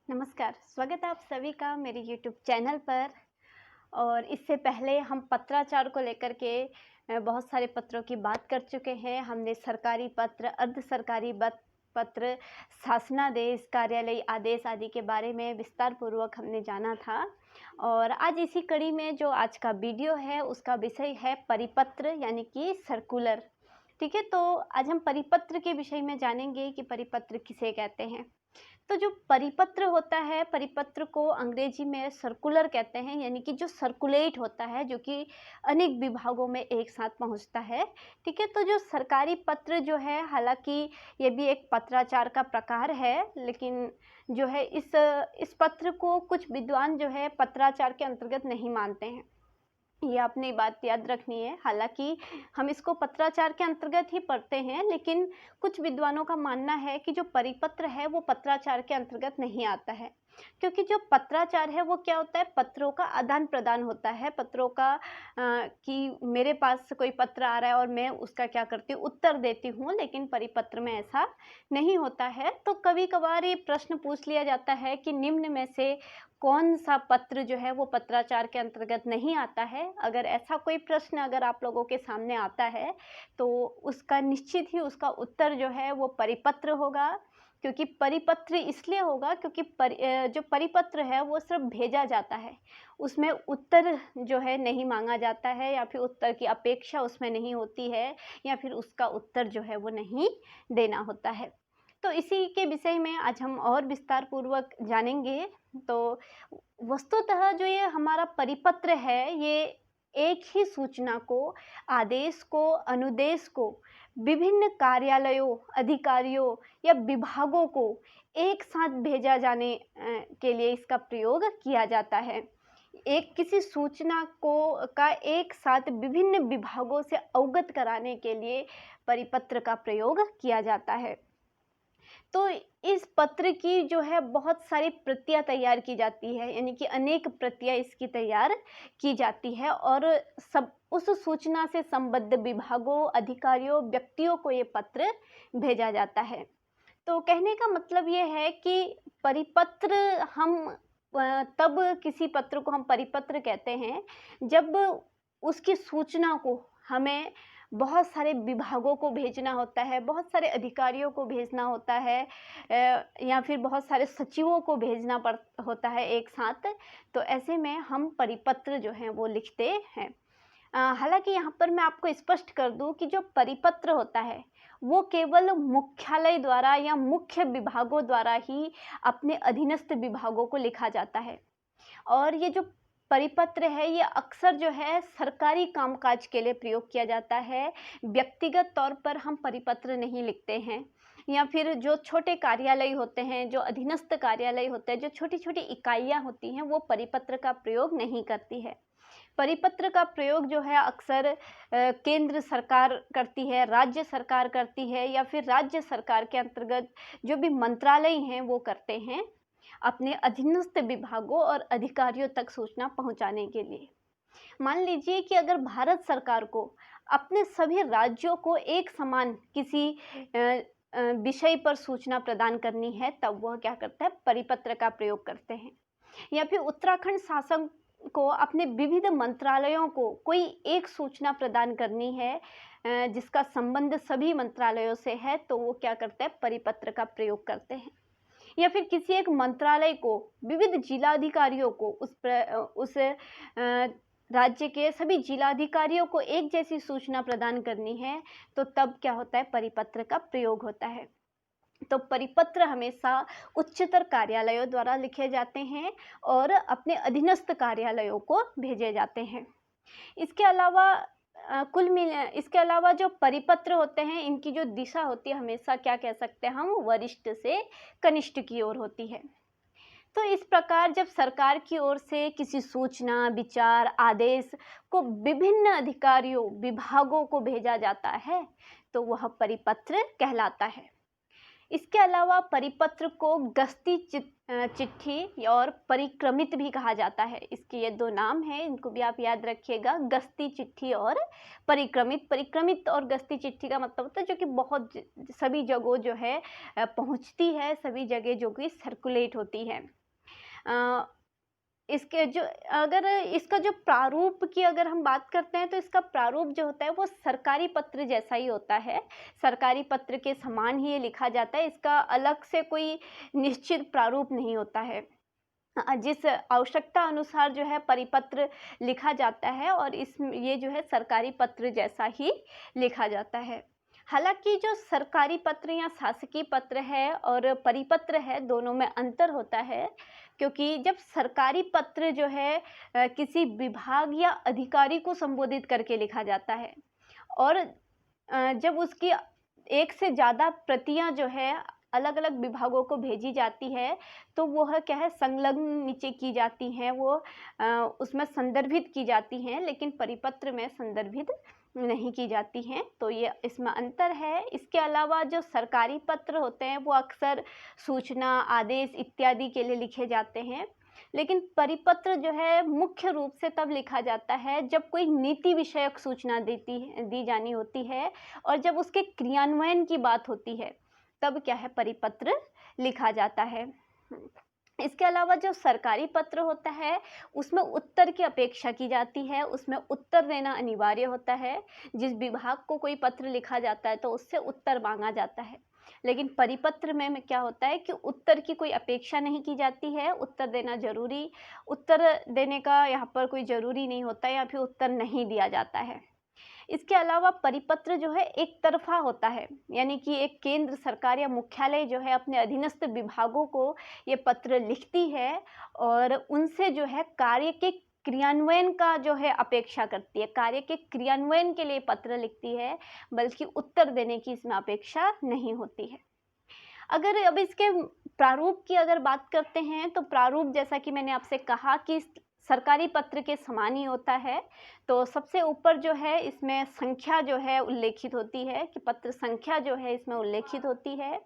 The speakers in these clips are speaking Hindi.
नमस्कार, स्वागत है आप सभी का मेरे यूट्यूब चैनल पर। और इससे पहले हम पत्राचार को लेकर के बहुत सारे पत्रों की बात कर चुके हैं। हमने सरकारी पत्र, अर्ध सरकारी पत्र, शासनादेश, कार्यालयी आदेश आदि के बारे में विस्तार पूर्वक हमने जाना था। और आज इसी कड़ी में जो आज का वीडियो है उसका विषय है परिपत्र यानी कि सर्कुलर। ठीक है, तो आज हम परिपत्र के विषय में जानेंगे कि परिपत्र किसे कहते हैं। तो जो परिपत्र होता है, परिपत्र को अंग्रेजी में सर्कुलर कहते हैं, यानी कि जो सर्कुलेट होता है, जो कि अनेक विभागों में एक साथ पहुंचता है। ठीक है, तो जो सरकारी पत्र जो है, हालांकि ये भी एक पत्राचार का प्रकार है, लेकिन जो है इस पत्र को कुछ विद्वान जो है पत्राचार के अंतर्गत नहीं मानते हैं। ये आपने बात याद रखनी है। हालांकि हम इसको पत्राचार के अंतर्गत ही पढ़ते हैं, लेकिन कुछ विद्वानों का मानना है कि जो परिपत्र है वो पत्राचार के अंतर्गत नहीं आता है, क्योंकि जो पत्राचार है वो क्या होता है, पत्रों का आदान प्रदान होता है। पत्रों का कि मेरे पास कोई पत्र आ रहा है और मैं उसका क्या करती हूँ, उत्तर देती हूँ, लेकिन परिपत्र में ऐसा नहीं होता है। तो कभी कभार ये प्रश्न पूछ लिया जाता है कि निम्न में से कौन सा पत्र जो है वो पत्राचार के अंतर्गत नहीं आता है। अगर ऐसा कोई प्रश्न अगर आप लोगों के सामने आता है तो उसका निश्चित ही उसका उत्तर जो है वो परिपत्र होगा। क्योंकि परिपत्र इसलिए होगा क्योंकि जो परिपत्र है वो सिर्फ भेजा जाता है, उसमें उत्तर जो है नहीं मांगा जाता है, या फिर उत्तर की अपेक्षा उसमें नहीं होती है, या फिर उसका उत्तर जो है वो नहीं देना होता है। तो इसी के विषय में आज हम और विस्तार पूर्वक जानेंगे। तो वस्तुतः जो ये हमारा परिपत्र है, ये एक ही सूचना को, आदेश को, अनुदेश को विभिन्न कार्यालयों, अधिकारियों या विभागों को एक साथ भेजा जाने के लिए इसका प्रयोग किया जाता है। एक किसी सूचना को का एक साथ विभिन्न विभागों से अवगत कराने के लिए परिपत्र का प्रयोग किया जाता है। तो इस पत्र की जो है बहुत सारी प्रतियां तैयार की जाती है, यानी कि अनेक प्रतियां इसकी तैयार की जाती है, और सब उस सूचना से संबद्ध विभागों, अधिकारियों, व्यक्तियों को ये पत्र भेजा जाता है। तो कहने का मतलब ये है कि परिपत्र हम तब किसी पत्र को हम परिपत्र कहते हैं जब उसकी सूचना को हमें बहुत सारे विभागों को भेजना होता है, बहुत सारे अधिकारियों को भेजना होता है, या फिर बहुत सारे सचिवों को भेजना होता है एक साथ। तो ऐसे में हम परिपत्र जो हैं वो लिखते हैं। हालांकि यहाँ पर मैं आपको स्पष्ट कर दूं कि जो परिपत्र होता है वो केवल मुख्यालय द्वारा या मुख्य विभागों द्वारा ही अपने अधीनस्थ विभागों को लिखा जाता है। और ये जो परिपत्र है ये अक्सर जो है सरकारी कामकाज के लिए प्रयोग किया जाता है। व्यक्तिगत तौर पर हम परिपत्र नहीं लिखते हैं, या फिर जो छोटे कार्यालय होते हैं, जो अधीनस्थ कार्यालय होते हैं, जो छोटी छोटी इकाइयाँ होती हैं, वो परिपत्र का प्रयोग नहीं करती है। परिपत्र का प्रयोग जो है अक्सर केंद्र सरकार करती है, राज्य सरकार करती है, या फिर राज्य सरकार के अंतर्गत जो भी मंत्रालय हैं वो करते हैं, अपने अधीनस्थ विभागों और अधिकारियों तक सूचना पहुंचाने के लिए। मान लीजिए कि अगर भारत सरकार को अपने सभी राज्यों को एक समान किसी विषय पर सूचना प्रदान करनी है, तब वह क्या करता है, परिपत्र का प्रयोग करते हैं। या फिर उत्तराखंड शासन को अपने विविध मंत्रालयों को कोई एक सूचना प्रदान करनी है जिसका संबंध सभी मंत्रालयों से है, तो वो क्या करते हैं, परिपत्र का प्रयोग करते हैं। या फिर किसी एक मंत्रालय को विविध जिलाधिकारियों को उस राज्य के सभी जिलाधिकारियों को एक जैसी सूचना प्रदान करनी है, तो तब क्या होता है, परिपत्र का प्रयोग होता है। तो परिपत्र हमेशा उच्चतर कार्यालयों द्वारा लिखे जाते हैं और अपने अधीनस्थ कार्यालयों को भेजे जाते हैं। इसके अलावा इसके अलावा जो परिपत्र होते हैं, इनकी जो दिशा होती है हमेशा क्या कह सकते हैं हम, वरिष्ठ से कनिष्ठ की ओर होती है। तो इस प्रकार जब सरकार की ओर से किसी सूचना, विचार, आदेश को विभिन्न अधिकारियों, विभागों को भेजा जाता है, तो वह परिपत्र कहलाता है। इसके अलावा परिपत्र को गस्ती चिट्ठी और परिक्रमित भी कहा जाता है। इसके ये 2 नाम हैं, इनको भी आप याद रखिएगा, गस्ती चिट्ठी और परिक्रमित। परिक्रमित और गस्ती चिट्ठी का मतलब होता है जो कि बहुत सभी जगहों जो है पहुंचती है, सभी जगह जो कि सर्कुलेट होती है। अ, इसके जो अगर इसका जो प्रारूप की अगर हम बात करते हैं तो इसका प्रारूप जो होता है वो सरकारी पत्र जैसा ही होता है। सरकारी पत्र के समान ही ये लिखा जाता है, इसका अलग से कोई निश्चित प्रारूप नहीं होता है। जिस आवश्यकता अनुसार जो है परिपत्र लिखा जाता है और ये जो है सरकारी पत्र जैसा ही लिखा जाता है। हालांकि जो सरकारी पत्र या शासकीय पत्र है और परिपत्र है, दोनों में अंतर होता है, क्योंकि जब सरकारी पत्र जो है किसी विभाग या अधिकारी को संबोधित करके लिखा जाता है और जब उसकी एक से ज़्यादा प्रतियां जो है अलग अलग विभागों को भेजी जाती है तो वह क्या है संलग्न नीचे की जाती हैं, वो उसमें संदर्भित की जाती हैं, लेकिन परिपत्र में संदर्भित नहीं की जाती हैं। तो ये इसमें अंतर है। इसके अलावा जो सरकारी पत्र होते हैं वो अक्सर सूचना, आदेश इत्यादि के लिए लिखे जाते हैं, लेकिन परिपत्र जो है मुख्य रूप से तब लिखा जाता है जब कोई नीति विषयक सूचना दी जानी होती है और जब उसके क्रियान्वयन की बात होती है तब क्या है परिपत्र लिखा जाता है। इसके अलावा जो सरकारी पत्र होता है उसमें उत्तर की अपेक्षा की जाती है, उसमें उत्तर देना अनिवार्य होता है। जिस विभाग को कोई पत्र लिखा जाता है तो उससे उत्तर मांगा जाता है, लेकिन परिपत्र में क्या होता है कि उत्तर की कोई अपेक्षा नहीं की जाती है, उत्तर देने का यहाँ पर कोई ज़रूरी नहीं होता है या फिर उत्तर नहीं दिया जाता है। इसके अलावा परिपत्र जो है एक तरफा होता है, यानी कि एक केंद्र सरकार या मुख्यालय जो है अपने अधीनस्थ विभागों को ये पत्र लिखती है और उनसे जो है कार्य के क्रियान्वयन का जो है अपेक्षा करती है, कार्य के क्रियान्वयन के लिए पत्र लिखती है, बल्कि उत्तर देने की इसमें अपेक्षा नहीं होती है। अगर अब इसके प्रारूप की अगर बात करते हैं तो प्रारूप जैसा कि मैंने आपसे कहा कि सरकारी पत्र के समान ही होता है। तो सबसे ऊपर जो है इसमें संख्या जो है उल्लेखित होती है कि पत्र संख्या जो है इसमें उल्लेखित होती है।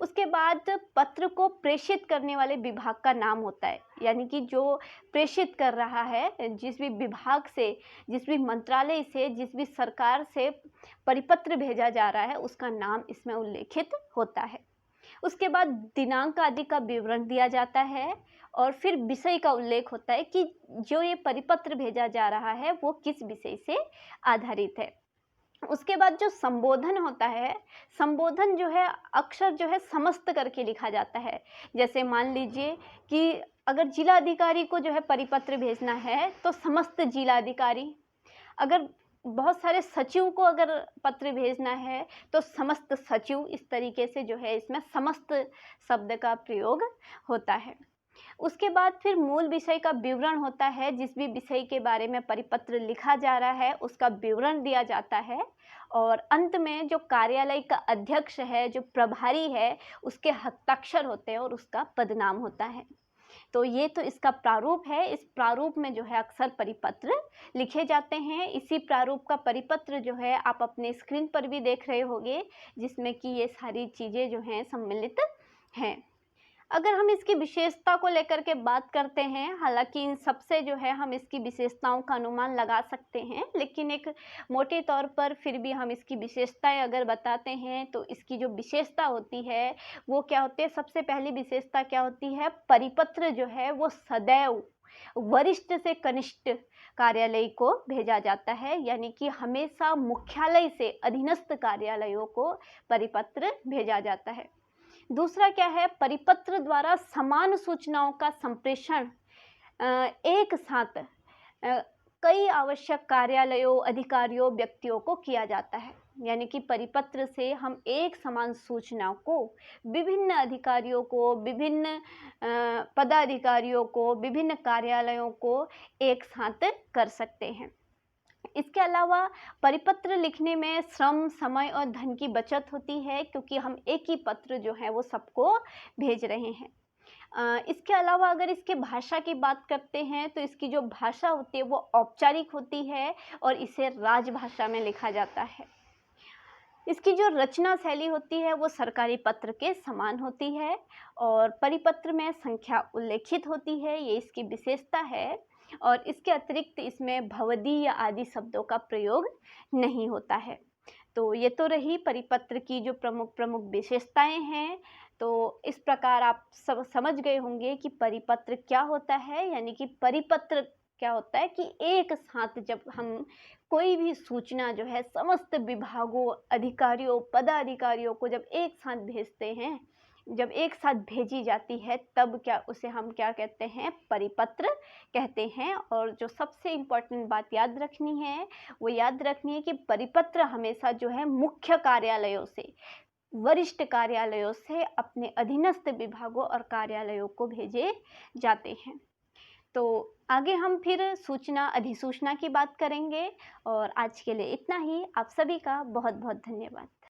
उसके बाद पत्र को प्रेषित करने वाले विभाग का नाम होता है, यानी कि जो प्रेषित कर रहा है, जिस भी विभाग से, जिस भी मंत्रालय से, जिस भी सरकार से परिपत्र भेजा जा रहा है उसका नाम इसमें उल्लेखित होता है। उसके बाद दिनांक आदि का विवरण दिया जाता है और फिर विषय का उल्लेख होता है कि जो ये परिपत्र भेजा जा रहा है वो किस विषय से आधारित है। उसके बाद जो संबोधन होता है, संबोधन जो है अक्सर जो है समस्त करके लिखा जाता है। जैसे मान लीजिए कि अगर जिलाधिकारी को जो है परिपत्र भेजना है तो समस्त जिलाधिकारी, अगर बहुत सारे सचिव को अगर पत्र भेजना है तो समस्त सचिव, इस तरीके से जो है इसमें समस्त शब्द का प्रयोग होता है। उसके बाद फिर मूल विषय का विवरण होता है, जिस भी विषय के बारे में परिपत्र लिखा जा रहा है उसका विवरण दिया जाता है और अंत में जो कार्यालय का अध्यक्ष है, जो प्रभारी है, उसके हस्ताक्षर होते हैं और उसका पदनाम होता है। तो ये तो इसका प्रारूप है। इस प्रारूप में जो है अक्सर परिपत्र लिखे जाते हैं। इसी प्रारूप का परिपत्र जो है आप अपने स्क्रीन पर भी देख रहे होंगे, जिसमें कि ये सारी चीज़ें जो हैं सम्मिलित हैं। अगर हम इसकी विशेषता को लेकर के बात करते हैं, हालांकि इन सबसे जो है हम इसकी विशेषताओं का अनुमान लगा सकते हैं, लेकिन एक मोटे तौर पर फिर भी हम इसकी विशेषताएं अगर बताते हैं तो इसकी जो विशेषता होती है वो क्या होती है। सबसे पहली विशेषता क्या होती है, परिपत्र जो है वो सदैव वरिष्ठ से कनिष्ठ कार्यालय को भेजा जाता है, यानी कि हमेशा मुख्यालय से अधीनस्थ कार्यालयों को परिपत्र भेजा जाता है। दूसरा क्या है, परिपत्र द्वारा समान सूचनाओं का संप्रेषण एक साथ कई आवश्यक कार्यालयों, अधिकारियों, व्यक्तियों को किया जाता है, यानी कि परिपत्र से हम एक समान सूचना को विभिन्न अधिकारियों को, विभिन्न पदाधिकारियों को, विभिन्न कार्यालयों को एक साथ कर सकते हैं। इसके अलावा परिपत्र लिखने में श्रम, समय और धन की बचत होती है, क्योंकि हम एक ही पत्र जो है वो सबको भेज रहे हैं। इसके अलावा अगर इसके भाषा की बात करते हैं तो इसकी जो भाषा होती है वो औपचारिक होती है और इसे राजभाषा में लिखा जाता है। इसकी जो रचना शैली होती है वो सरकारी पत्र के समान होती है और परिपत्र में संख्या उल्लेखित होती है, ये इसकी विशेषता है। और इसके अतिरिक्त इसमें भवदी या आदि शब्दों का प्रयोग नहीं होता है। तो ये तो रही परिपत्र की जो प्रमुख प्रमुख विशेषताएं हैं। तो इस प्रकार आप सब समझ गए होंगे कि परिपत्र क्या होता है, यानी कि परिपत्र क्या होता है कि एक साथ जब हम कोई भी सूचना जो है समस्त विभागों, अधिकारियों, पदाधिकारियों को जब एक साथ भेजते हैं, जब एक साथ भेजी जाती है, तब क्या उसे हम क्या कहते हैं, परिपत्र कहते हैं। और जो सबसे इम्पोर्टेंट बात याद रखनी है, वो याद रखनी है कि परिपत्र हमेशा जो है मुख्य कार्यालयों से, वरिष्ठ कार्यालयों से अपने अधीनस्थ विभागों और कार्यालयों को भेजे जाते हैं। तो आगे हम फिर सूचना, अधिसूचना की बात करेंगे। और आज के लिए इतना ही। आप सभी का बहुत बहुत धन्यवाद।